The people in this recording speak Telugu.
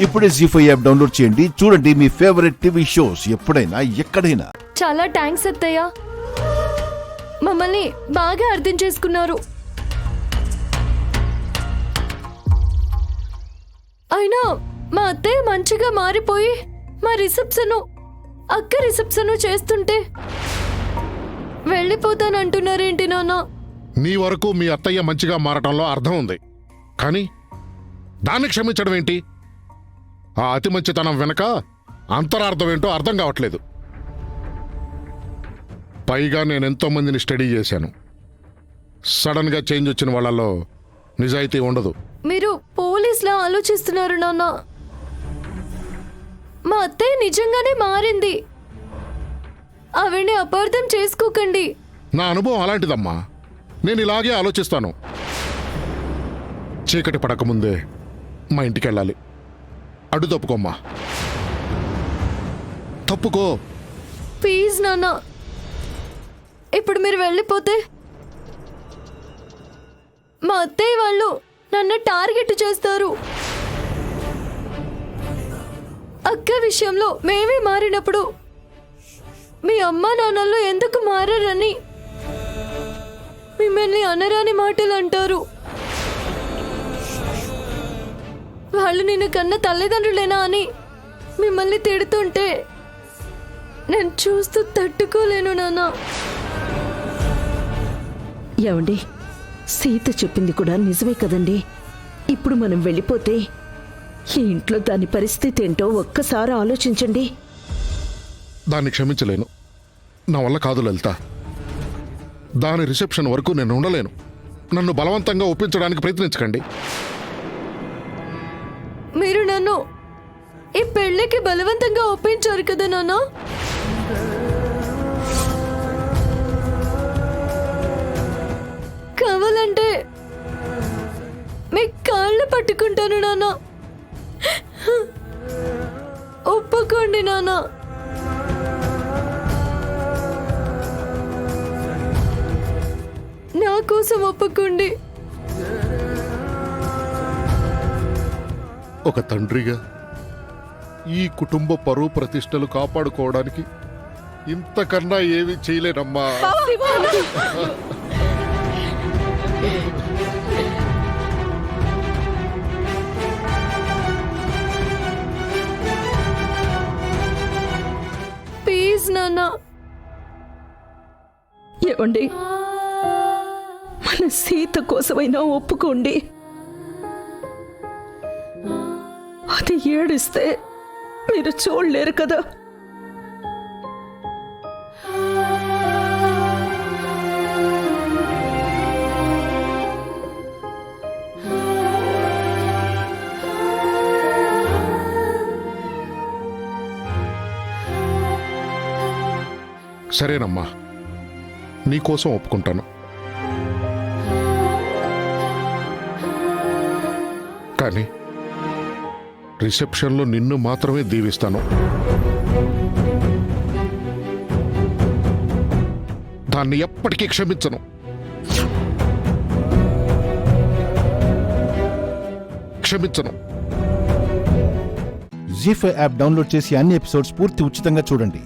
ఇప్పుడే జీ5 యాప్ డౌన్లోడ్ చేయండి. చూడండి మీ ఫేవరెట్ టీవీ షోస్ ఎప్పుడైనా ఎక్కడైనా. చాలా థ్యాంక్స్ అత్తయ్య, మమ్మల్ని బాగా అర్థం చేసుకున్నారు. అయినా మా అత్తయ్య మంచిగా మారిపోయి మా అక్క రిసెప్షన్ చేస్తుంటే వెళ్ళిపోతానంటున్నారేంటి నాన్న? నీ వరకు మీ అత్తయ్య మంచిగా మారటంలో అర్థం ఉంది, కానీ దాన్ని క్షమించడం ఏంటి? ఆ అతి మంచితనం వెనక అంతరార్థం ఏంటో అర్థం కావట్లేదు. పైగా నేనెంతో మందిని స్టడీ చేశాను. సడన్గా చేంజ్ వచ్చిన వాళ్ళలో నిజాయితీ ఉండదు. మీరు పోలీసులా ఆలోచిస్తున్నారు నాన్న. మా అత్తయ్య నిజంగానే మారింది, ఆవిడ్ని అపార్థం చేసుకోకండి. నా అనుభవం అలాంటిదమ్మా. నేను ఇలాగే ఆలోచిస్తాను. చీకటి పడకముందే మా ఇంటికి వెళ్ళాలి. అడ్డు తప్పుకోమ్మా, తప్పుకో. ప్లీజ్ నాన్న, ఇప్పుడు మీరు వెళ్ళిపోతే మా అత్తయ్య వాళ్ళు నన్ను టార్గెట్ చేస్తారు. అక్క విషయంలో మేమే మారినప్పుడు మీ అమ్మా నాన్నలు ఎందుకు మారని మిమ్మల్ని అనరాని మాటలు అంటారు. వాళ్ళు నిన్ను కన్న తల్లిదండ్రులేనా అని మిమ్మల్ని తిడుతుంటే నేను చూస్తూ తట్టుకోలేను నాన్న. ఏమండి, సీత చెప్పింది కూడా నిజమే కదండి. ఇప్పుడు మనం వెళ్ళిపోతే ఈ ఇంట్లో దాని పరిస్థితి ఏంటో ఒక్కసారి ఆలోచించండి. దాన్ని క్షమించలేను. నా వల్ల కాదు లలిత. దాని రిసెప్షన్ వరకు నేను ఉండలేను. నన్ను బలవంతంగా ఒప్పించడానికి ప్రయత్నించకండి. మీరు నన్ను ఈ పెళ్లికి బలవంతంగా ఒప్పించారు కదా నాన్న. కావాలంటే మీ కాళ్ళు పట్టుకుంటాను నాన్న. ఒప్పుకోండి నాన్న. నా కోసం ఒప్పుకోండి. ఒక తండ్రిగా ఈ కుటుంబ పరువు ప్రతిష్టలు కాపాడుకోవడానికి ఇంతకన్నా ఏమీ చేయలేనమ్మా. ప్లీజ్ నాన్న. ఏమండి, మన సీత కోసమైనా ఒప్పుకోండి. అది ఏడిస్తే మీరు చూడలేరు కదా. సరేనమ్మా, నీకోసం ఒప్పుకుంటాను. కానీ రిసెప్షన్లో నిన్ను మాత్రమే దీవిస్తాను. దాన్ని ఎప్పటికీ క్షమించను. క్షమించను. జీ5 యాప్ డౌన్లోడ్ చేసి అన్ని ఎపిసోడ్స్ పూర్తి ఉచితంగా చూడండి.